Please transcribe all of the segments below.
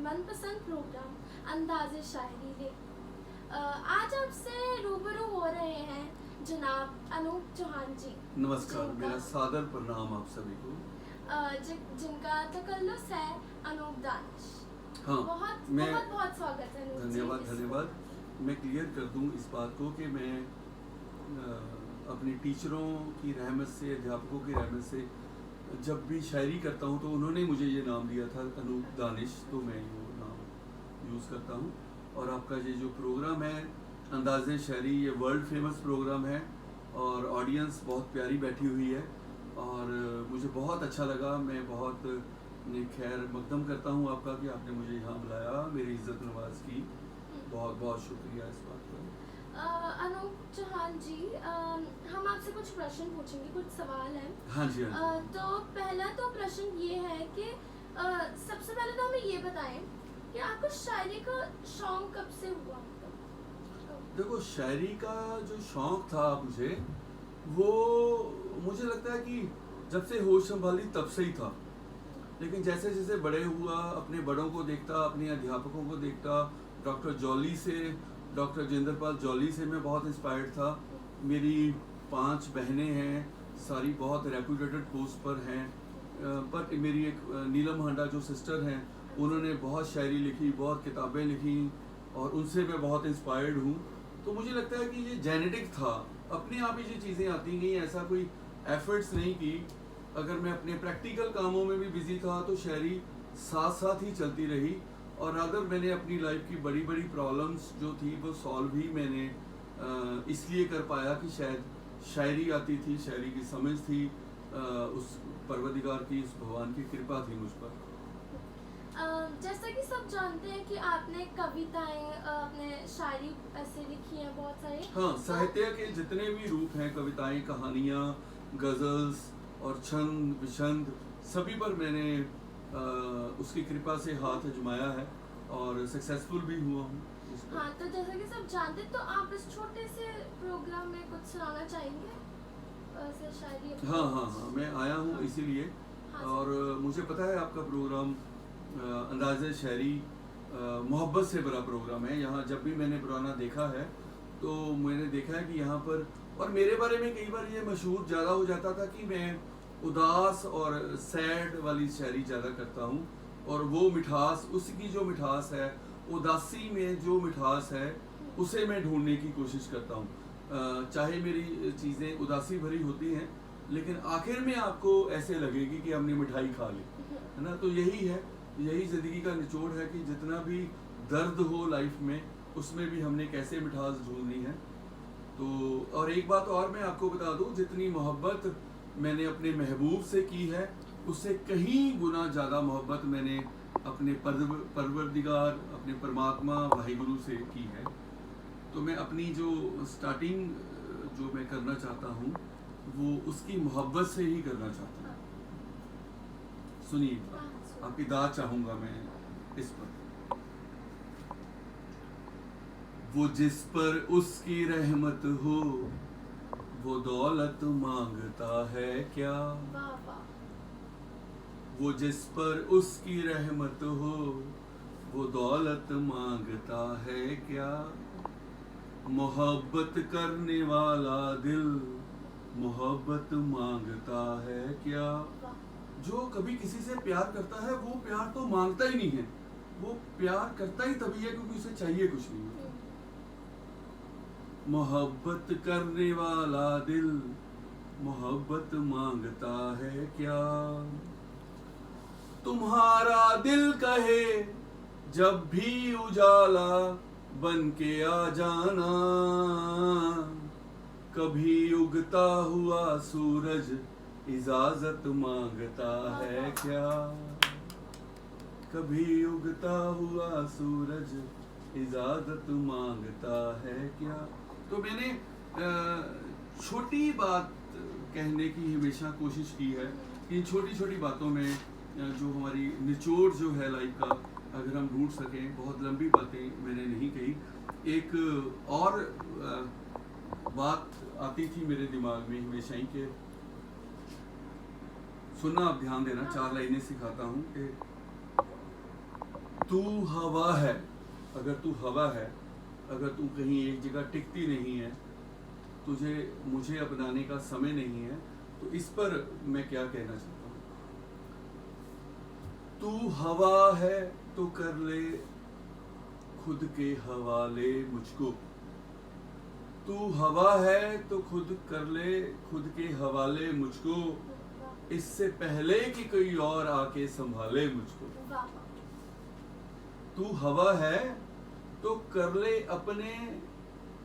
मनपसंद प्रोग्राम अंदाज़े शायरी ले। आज आपसे रूबरू हो रहे हैं जनाब अनूप चौहान जी। नमस्कार, मेरा सादर प्रणाम आप सभी को। जिनका तकल्लुस है अनूप दानिश। हाँ, बहुत मैं बहुत बहुत स्वागत है अनूप जी। धन्यवाद। मैं क्लियर कर दूं इस बात को कि मैं अपने टीचरों की रहमत से, अध्यापकों की रहमत से जब भी शायरी करता हूं तो उन्होंने मुझे ये नाम दिया था अनूप दानिश, तो मैं वो नाम यूज़ करता हूं। और आपका ये जो प्रोग्राम है अंदाज़े शायरी, ये वर्ल्ड फेमस प्रोग्राम है और ऑडियंस बहुत प्यारी बैठी हुई है और मुझे बहुत अच्छा लगा। मैं बहुत खैर मकदम करता हूँ आपका कि आपने मुझे यहाँ बुलाया, मेरी इज़्ज़त नवाज की। बहुत बहुत शुक्रिया इस बात पर। अनूप चौहान जी, हम आपसे कुछ प्रश्न पूछेंगे, कुछ सवाल हैं। हाँ जी, हाँ जी। तो पहला तो प्रश्न ये है कि सबसे पहले तो हमें ये बताएं कि आपको शायरी का शौक कब से हुआ? देखो, शायरी का जो शौक़ था मुझे, वो मुझे लगता है कि जब से होश संभाली तब से ही था। लेकिन जैसे जैसे बड़े हुआ, अपने बड़ों को देखता, अपने अध्यापकों को देखता, डॉक्टर जॉली से, डॉक्टर जिंदरपाल जॉली से मैं बहुत इंस्पायर्ड था। मेरी 5 बहनें हैं, सारी बहुत रेपुटेटेड पोस्ट पर हैं। पर मेरी एक नीलम हांडा जो सिस्टर हैं, उन्होंने बहुत शायरी लिखी, बहुत किताबें लिखी और उनसे मैं बहुत इंस्पायर्ड हूँ। तो मुझे लगता है कि ये जेनेटिक था, अपने आप ही ये चीज़ें आती गई, ऐसा कोई एफर्ट्स नहीं की। अगर मैं अपने प्रैक्टिकल कामों में भी बिजी था तो शायरी साथ साथ ही चलती रही। और अगर मैंने अपनी लाइफ की बड़ी बड़ी प्रॉब्लम्स जो थी वो सॉल्व भी मैंने इसलिए कर पाया कि शायद शायरी आती थी, शायरी की समझ थी, उस परवरदिगार की, उस भगवान की कृपा थी मुझ पर। जैसा कि सब जानते हैं कि आपने कविताएं, आपने शायरी ऐसे लिखी है बहुत सारी। हाँ, साहित्य के जितने भी रूप हैं, कविताएं, कहानियाँ, गज़ल्स और छंद विछंद, सभी पर मैंने उसकी कृपा से हाथ आजमाया है और सक्सेसफुल भी हुआ हूँ। हाँ, तो जैसा कि सब जानते हैं, तो आप इस छोटे से प्रोग्राम में कुछ सुनाना चाहेंगे? शायरी। हाँ, मैं आया हूँ इसीलिए। हाँ, और मुझे पता है आपका प्रोग्राम अंदाज़े शायरी मोहब्बत से भरा प्रोग्राम है। यहाँ जब भी मैंने पुराना देखा है तो मैंने देखा है कि यहाँ पर, और मेरे बारे में कई बार ये मशहूर ज़्यादा हो जाता था कि मैं उदास और सैड वाली शायरी ज़्यादा करता हूँ। और वो मिठास, उसकी जो मिठास है, उदासी में जो मिठास है, उसे मैं ढूंढने की कोशिश करता हूँ। चाहे मेरी चीज़ें उदासी भरी होती हैं, लेकिन आखिर में आपको ऐसे लगेगी कि हमने मिठाई खा ली, है ना। तो यही है, यही ज़िंदगी का निचोड़ है कि जितना भी दर्द हो लाइफ में, उसमें भी हमने कैसे मिठास ढूंढनी है। तो और एक बात और मैं आपको बता दूं, जितनी मोहब्बत मैंने अपने महबूब से की है, उससे कहीं गुना ज़्यादा मोहब्बत मैंने अपने परवरदिगार, अपने परमात्मा वाहिगुरु से की है। तो मैं अपनी जो स्टार्टिंग जो मैं करना चाहता हूँ वो उसकी मोहब्बत से ही करना चाहता हूँ। सुनिए, आपकी दाद चाहूँगा मैं इस पर। वो जिस पर उसकी रहमत हो वो दौलत मांगता है क्या? वो जिस पर उसकी रहमत हो वो दौलत मांगता है क्या? मोहब्बत करने वाला दिल मोहब्बत मांगता है क्या? जो कभी किसी से प्यार करता है वो प्यार तो मांगता ही नहीं है, वो प्यार करता ही तभी है क्योंकि उसे चाहिए कुछ नहीं होता। मोहब्बत करने वाला दिल मोहब्बत मांगता है क्या? तुम्हारा दिल कहे जब भी उजाला बन के आ जाना, कभी उगता हुआ सूरज इजाजत मांगता है क्या? कभी उगता हुआ सूरज इजाजत मांगता है क्या? तो मैंने छोटी बात कहने की हमेशा कोशिश की है कि छोटी छोटी बातों में जो हमारी निचोड़ जो है लाइफ का, अगर हम ढूंढ सकें। बहुत लंबी बातें मैंने नहीं कही। एक और बात आती थी मेरे दिमाग में हमेशा ही कि सुनना, आप ध्यान देना, 4 लाइनें सिखाता हूँ कि तू हवा है, अगर तू हवा है, अगर तू कहीं एक जगह टिकती नहीं है, तुझे मुझे अपनाने का समय नहीं है, तो इस पर मैं क्या कहना चाहता हूँ। तू हवा है तो कर ले खुद के हवाले मुझको, तू हवा है तो खुद कर ले खुद के हवाले मुझको, इससे पहले कि कोई और आके संभाले मुझको। वाह वाह तू हवा है तो कर ले अपने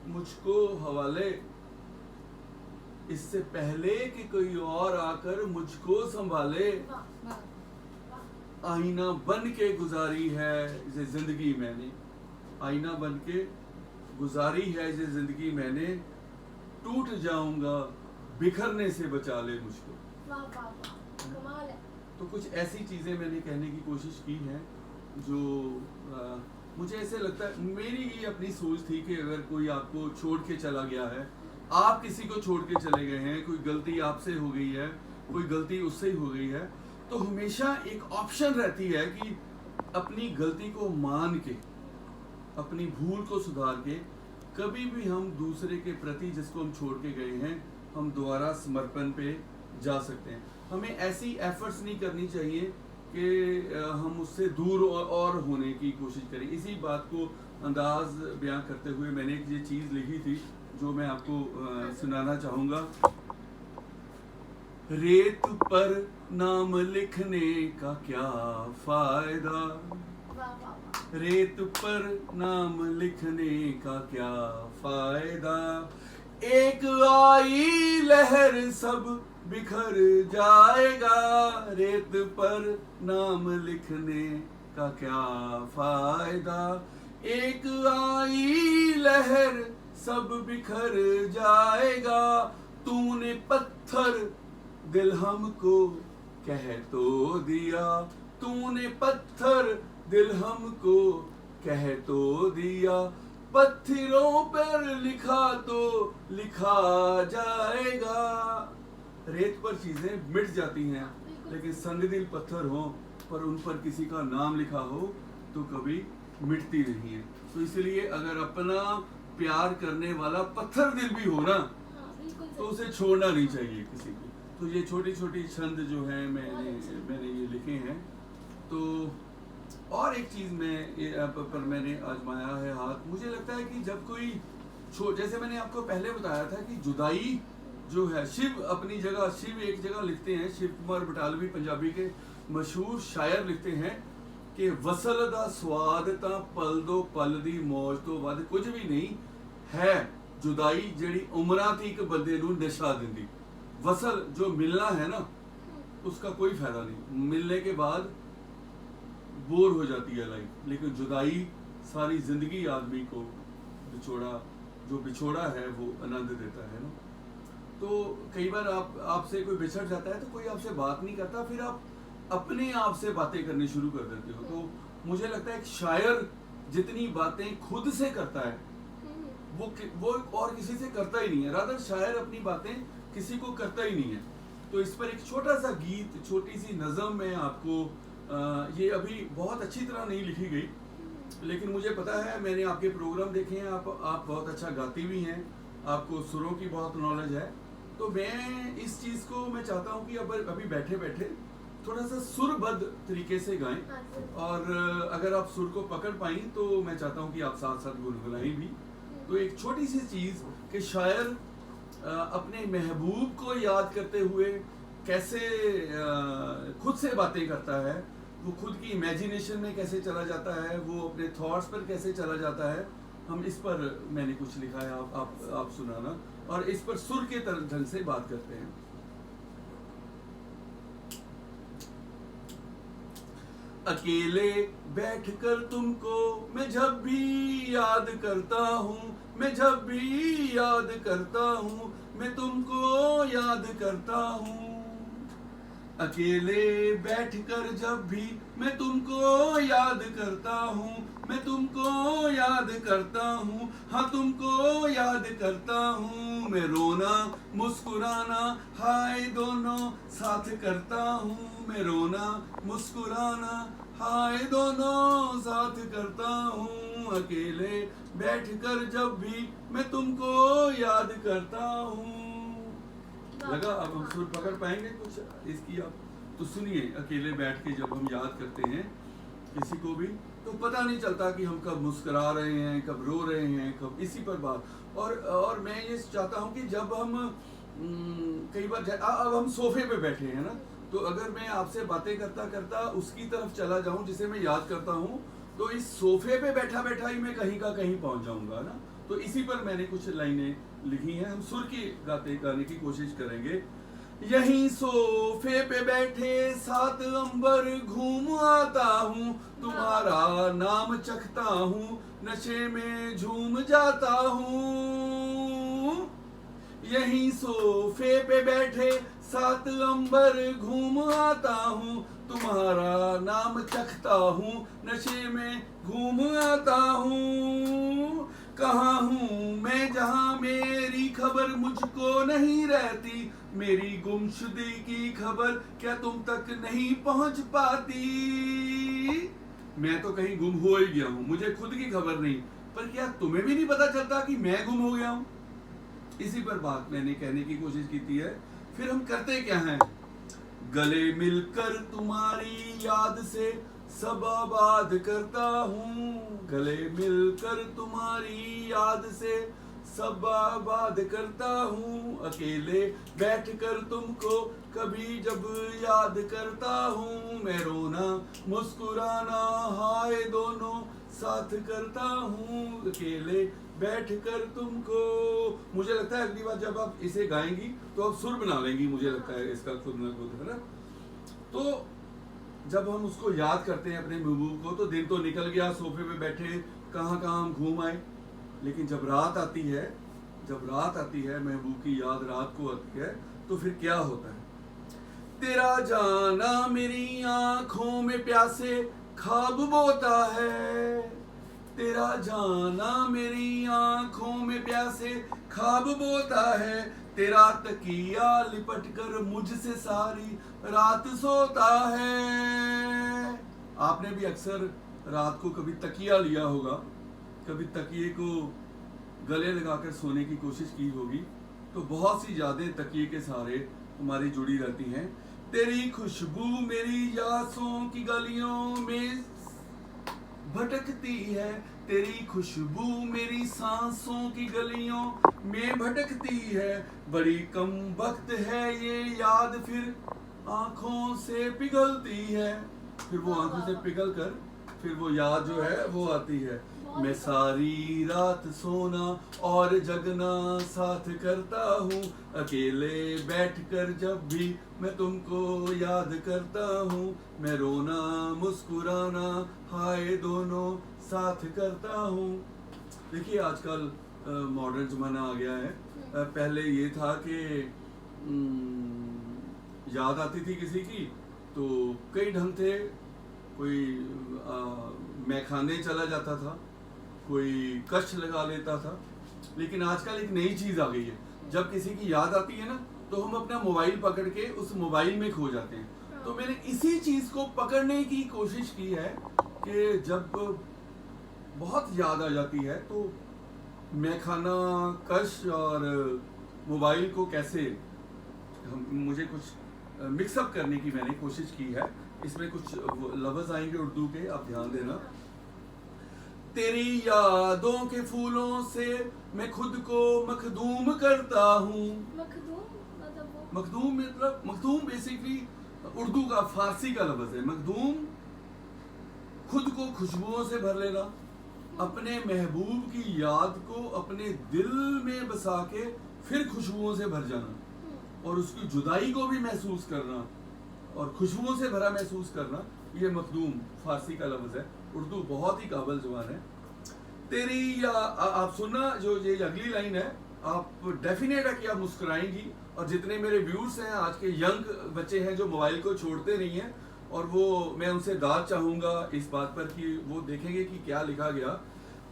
मुझको हवाले, इससे पहले कि कोई और आकर मुझको संभाले। वाह वाह आईना बन के गुजारी है ये जिंदगी मैंने, आईना बन के गुजारी है ये जिंदगी मैंने, टूट जाऊंगा बिखरने से बचा ले मुझको। वाह वाह वाह, कमाल है। तो कुछ ऐसी चीज़ें मैंने कहने की कोशिश की हैं जो मुझे ऐसे लगता है, मेरी ये अपनी सोच थी कि अगर कोई आपको छोड़ के चला गया है, आप किसी को छोड़ के चले गए हैं, कोई गलती आपसे हो गई है, कोई गलती उससे ही हो गई है, तो हमेशा एक ऑप्शन रहती है कि अपनी गलती को मान के, अपनी भूल को सुधार के, कभी भी हम दूसरे के प्रति जिसको हम छोड़ के गए हैं, हम दोबारा समर्पण पे जा सकते हैं। हमें ऐसी एफर्ट्स नहीं करनी चाहिए कि हम उससे दूर और होने की कोशिश करें। इसी बात को अंदाज बयां करते हुए मैंने एक ये चीज़ लिखी थी जो मैं आपको सुनाना चाहूँगा। रेत पर नाम लिखने का क्या फायदा, वाह वाह वाह, रेत पर नाम लिखने का क्या फायदा, एक आई लहर सब बिखर जाएगा, रेत पर नाम लिखने का क्या फायदा, एक आई लहर सब बिखर जाएगा, तूने पत्थर दिल हमको कह तो दिया, तूने पत्थर दिल हमको कह तो दिया, पत्थरों पर लिखा तो लिखा जाएगा। रेत पर चीजें मिट जाती हैं, लेकिन संग दिल पत्थर हो पर उन पर किसी का नाम लिखा हो तो कभी मिटती नहीं है। तो इसलिए अगर अपना प्यार करने वाला पत्थर दिल भी हो ना, हाँ बिल्कुल तो सही। उसे छोड़ना नहीं चाहिए किसी को। तो ये छोटी छोटी छंद जो है मैंने ये लिखे हैं। तो और एक चीज़ पर मैंने आजमाया है हाथ। मुझे लगता है कि जब कोई जैसे मैंने आपको पहले बताया था कि जुदाई जो है, शिव अपनी जगह, शिव एक जगह लिखते हैं, शिव कुमार बटालवी पंजाबी के मशहूर शायर लिखते हैं कि वसल दा स्वाद ता पल दो पल दी मौज तो वध कुछ भी नहीं है, जुदाई जेड़ी उमरां ती एक बंदे नूं नशा दिंदी। वसल जो मिलना है ना, उसका कोई फायदा नहीं, मिलने के बाद बोर हो जाती है लाइफ, लेकिन जुदाई सारी जिंदगी आदमी को बिछोड़ा है वो आनंद देता है ना। तो कई बार आपसे कोई बिछड़ जाता है तो कोई आपसे बात नहीं करता, फिर आप अपने आप से बातें करनी शुरू कर देते हो। तो मुझे लगता है एक शायर जितनी बातें खुद से करता है वो और किसी से करता ही नहीं है। रादर शायर अपनी बातें किसी को करता ही नहीं है। तो इस पर एक छोटा सा गीत, छोटी सी नज़म मैं आपको, ये अभी बहुत अच्छी तरह नहीं लिखी गई, लेकिन मुझे पता है, मैंने आपके प्रोग्राम देखे हैं, आप बहुत अच्छा गाती भी हैं, आपको सुरों की बहुत नॉलेज है। तो मैं इस चीज़ को मैं चाहता हूँ कि अब अभी बैठे बैठे थोड़ा सा सुरबद्ध तरीके से गाएं, हाँ जी। और अगर आप सुर को पकड़ पाई तो मैं चाहता हूँ कि आप साथ साथ गुनगुनाएं भी। तो एक छोटी सी चीज़ कि शायर अपने महबूब को याद करते हुए कैसे खुद से बातें करता है, वो खुद की इमेजिनेशन में कैसे चला जाता है, वो अपने थॉट्स पर कैसे चला जाता है, हम इस पर मैंने कुछ लिखा है, आप सुनाना, और इस पर सुर के ढंग से बात करते हैं। अकेले बैठकर तुमको मैं जब भी याद करता हूँ, मैं जब भी याद करता हूँ, मैं तुमको याद करता हूँ, अकेले बैठकर जब भी मैं तुमको याद करता हूँ, मैं तुमको याद करता हूँ, हाँ तुमको याद करता हूँ। मैं रोना मुस्कुराना हाय दोनों साथ करता हूँ, मैं रोना मुस्कुराना हाय दोनों साथ करता हूँ। अकेले बैठकर जब भी मैं तुमको याद करता हूँ। लगा अब हम सुर पकड़ पाएंगे कुछ इसकी? आप तो सुनिए, अकेले बैठ के जब हम याद करते हैं किसी को भी तो पता नहीं चलता कि हम कब मुस्कुरा रहे हैं, कब रो रहे हैं, कब इसी पर बात। और मैं ये चाहता हूँ कि जब हम कई बार अब हम सोफे पे बैठे हैं ना, तो अगर मैं आपसे बातें करता करता उसकी तरफ चला जाऊं जिसे मैं याद करता हूं, तो इस सोफे पे बैठा बैठा ही मैं कहीं का कहीं पहुंच जाऊंगा ना। तो इसी पर मैंने कुछ लाइनें लिखी हैं, हम सुर की गाने की कोशिश करेंगे। यहीं सोफे पे बैठे सात अंबर घूम आता हूँ, तुम्हारा नाम चखता हूँ, नशे में झूम जाता हूँ। यहीं सोफे पे बैठे सात अंबर घूम आता हूँ, तुम्हारा नाम चखता हूँ, नशे में घूम आता हूँ। कहाँ हूँ मैं जहाँ मेरी खबर मुझको नहीं रहती, मेरी गुमशुदगी की खबर क्या तुम तक नहीं पहुँच पाती। मैं तो कहीं गुम हो ही गया हूँ, मुझे खुद की खबर नहीं, पर क्या तुम्हें भी नहीं पता चलता कि मैं गुम हो गया हूँ? इसी पर बात मैंने कहने की कोशिश की है। फिर हम करते क्या हैं? गले मिलकर तुम्हारी याद से सब आबाद करता हूँ, गले मिलकर तुम्हारी याद से सब आबाद करता हूँ। अकेले बैठकर तुमको कभी जब याद करता हूँ, मैं रोना मुस्कुराना हाय दोनों साथ करता हूँ। अकेले बैठकर तुमको, मुझे लगता है अगली बार जब आप इसे गाएंगी तो आप सुर बना लेंगी, मुझे लगता है इसका खुद न खुद, है ना। तो जब हम उसको याद करते हैं अपने महबूब को, तो दिन तो निकल गया, सोफे पे बैठे कहाँ कहाँ हम घूम आए, लेकिन जब रात आती है, जब रात आती है, महबूब की याद रात को आती है, तो फिर क्या होता है? तेरा जाना मेरी आंखों में प्यासे ख्वाब बोता है, तेरा जाना मेरी आंखों में प्यासे ख्वाब बोता है, तेरा तकिया लिपट कर मुझसे सारी रात सोता है। आपने भी अक्सर रात को कभी तकिया लिया होगा, कभी तकिए को गले लगाकर सोने की कोशिश की होगी, तो बहुत सी यादें तकिए के सहारे हमारी जुड़ी रहती हैं। तेरी खुशबू मेरी यासों की गलियों में भटकती है, तेरी खुशबू मेरी सांसों की गलियों में भटकती है। बड़ी कम वक्त है ये याद फिर आंखों से पिघलती है, फिर वो आंखों से पिघल कर फिर वो याद जो है वो आती है। मैं सारी रात सोना और जगना साथ करता हूँ, अकेले बैठकर जब भी मैं तुमको याद करता हूँ, मैं रोना मुस्कुराना हाय दोनों साथ करता हूँ। देखिए आजकल मॉडर्न जमाना आ गया है। पहले ये था कि याद आती थी किसी की तो कई ढंग थे, कोई मैखाने चला जाता था, कोई कष्ट लगा लेता था, लेकिन आजकल एक नई चीज आ गई है। जब किसी की याद आती है ना, तो हम अपना मोबाइल पकड़ के उस मोबाइल में खो जाते हैं। तो मैंने इसी चीज को पकड़ने की कोशिश की है कि जब बहुत याद आ जाती है तो मैखाना, कष्ट और मोबाइल को कैसे मुझे कुछ मिक्सअप करने की मैंने कोशिश की है। इसमें कुछ लफ्ज आएंगे उर्दू के, आप ध्यान देना। तेरी यादों के फूलों से मैं खुद को मखदूम करता हूँ। मखदूम मतलब, मखदूम बेसिकली उर्दू का, फारसी का लफ्ज है। मखदूम खुद को खुशबुओं से भर लेना, अपने महबूब की याद को अपने दिल में बसा के फिर खुशबुओं से भर जाना, और उसकी जुदाई को भी महसूस करना और खुशबुओं से भरा महसूस करना, ये मखदूम फारसी का लफ्ज है। उर्दू बहुत ही काबिल जुबान है। तेरी आप सुनना, जो ये अगली लाइन है, आप डेफिनेट है कि आप मुस्कुराएंगी। और जितने मेरे व्यूअर्स हैं, आज के यंग बच्चे हैं जो मोबाइल को छोड़ते नहीं हैं, और वो मैं उनसे दाद चाहूँगा इस बात पर कि वो देखेंगे कि क्या लिखा गया।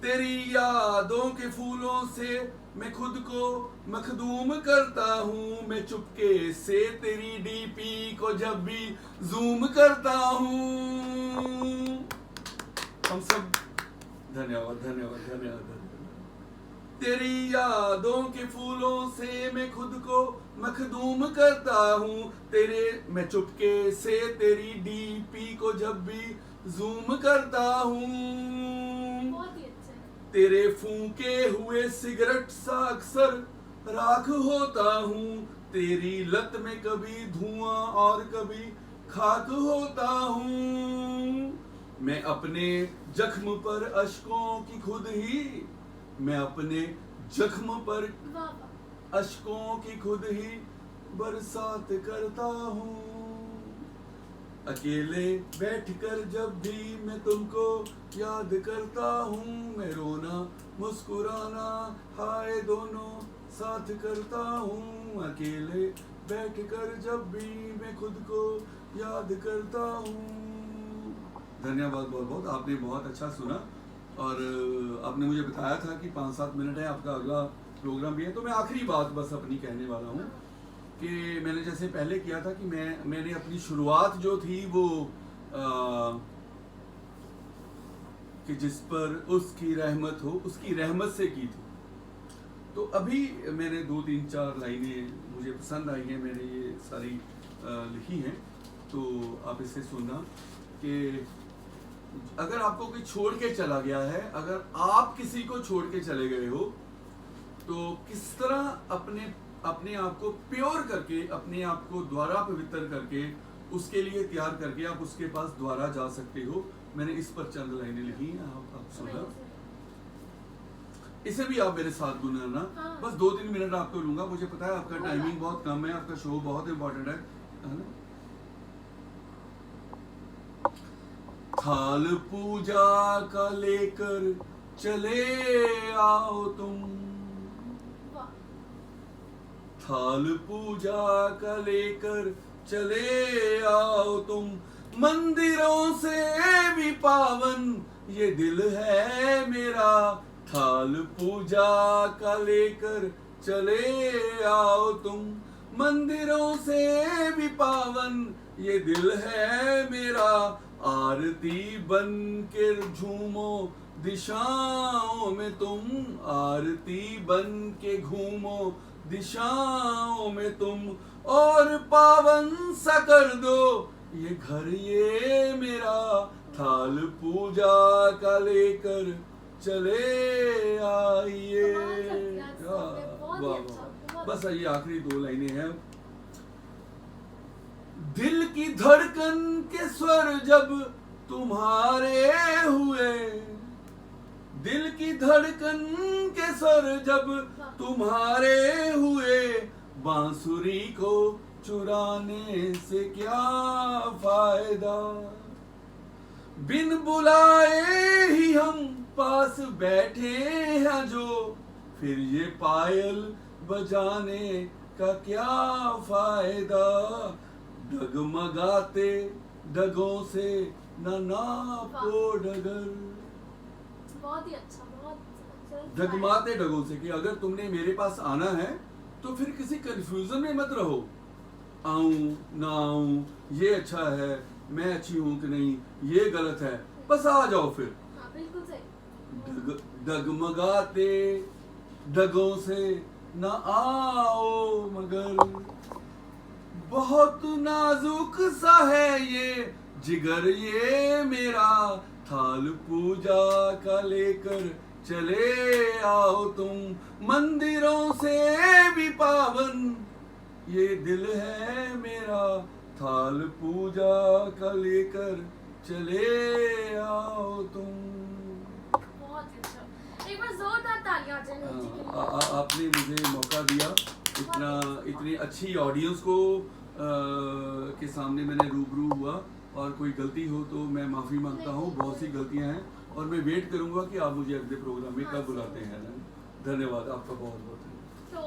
तेरी यादों के फूलों से मैं खुद को मखदूम करता हूँ, मैं चुपके से तेरी डीपी को जब भी जूम करता हूँ। हम सब धन्यवाद धन्यवाद धन्यवाद। तेरी यादों के फूलों से मैं खुद को मखदूम करता हूँ, मैं चुपके से तेरी डीपी को जब भी जूम करता हूँ। बहुत ही अच्छा है। तेरे फूंके हुए सिगरेट सा अक्सर राख होता हूँ, तेरी लत में कभी धुआं और कभी खाक होता हूँ। मैं अपने जख्म पर अश्कों की खुद ही, मैं अपने जख्म पर वाह वाह। अश्कों की खुद ही बरसात करता हूँ। अकेले बैठकर जब भी मैं तुमको याद करता हूँ, मैं रोना मुस्कुराना हाय दोनों साथ करता हूँ। अकेले बैठकर जब भी मैं खुद को याद करता हूँ। धन्यवाद बहुत बहुत, आपने बहुत अच्छा सुना। और आपने मुझे बताया था कि 5-7 मिनट है, आपका अगला प्रोग्राम भी है। तो मैं आखिरी बात बस अपनी कहने वाला हूँ कि मैंने जैसे पहले किया था कि मैंने अपनी शुरुआत जो थी वो कि जिस पर उसकी रहमत हो उसकी रहमत से की थी। तो अभी मैंने 2-3-4 लाइनें मुझे पसंद आई हैं, मैंने ये सारी लिखी हैं, तो आप इसे सुनना कि अगर आपको कोई छोड़ के चला गया है, अगर आप किसी को छोड़ के चले गए हो, तो किस तरह अपने आप को प्योर करके, अपने आप को द्वारा पवित्र करके, उसके लिए तैयार करके आप उसके पास द्वारा जा सकते हो। मैंने इस पर चंद लाइनें लिखी हैं, आप सुना। इसे भी आप मेरे साथ गुनगुनाना। हाँ। बस 2-3 मिनट आपको लूंगा, मुझे पता है आपका टाइमिंग बहुत कम है, आपका शो बहुत इंपॉर्टेंट है ना। थाल पूजा का लेकर चले आओ तुम, वाह। थाल पूजा का लेकर चले आओ तुम, मंदिरों से भी पावन ये दिल है मेरा। थाल पूजा का लेकर चले आओ तुम, मंदिरों से भी पावन ये दिल है मेरा। आरती बन के झूमो दिशाओं में तुम, आरती बन के घूमो दिशाओं में तुम, और पावन सा कर दो ये घर ये मेरा। थाल पूजा का लेकर चले आइए। वाह वाह, बस ये आखिरी 2 लाइनें हैं। दिल की धड़कन के स्वर जब तुम्हारे हुए, दिल की धड़कन के स्वर जब तुम्हारे हुए, बांसुरी को चुराने से क्या फायदा। बिन बुलाए ही हम पास बैठे हैं जो, फिर ये पायल बजाने का क्या फायदा। डगमगाते डगों से न नापो डगर, बहुत ही अच्छा, बहुत डगमाते डगों से, कि अगर तुमने मेरे पास आना है तो फिर किसी कंफ्यूजन में मत रहो। आऊं ना आऊं, ये अच्छा है, मैं अच्छी हूं कि नहीं, ये गलत है, बस आ जाओ फिर। हाँ, बिल्कुल सही। डगमगाते डगों से न आओ मगर, बहुत नाजुक सा है ये जिगर ये मेरा। थाल पूजा का लेकर चले आओ तुम, मंदिरों से भी पावन ये दिल है मेरा। थाल पूजा का लेकर चले आओ तुम। बहुत अच्छा, एक बार जोरदार तालियां आ जाए जी के लिए। आपने मुझे मौका दिया, इतनी अच्छी ऑडियंस को के सामने मैंने रूबरू हुआ, और कोई गलती हो तो मैं माफ़ी मांगता हूँ, बहुत सी गलतियाँ हैं, और मैं वेट करूँगा कि आप मुझे अगले प्रोग्राम में कब बुलाते हैं। धन्यवाद आपका बहुत बहुत। तो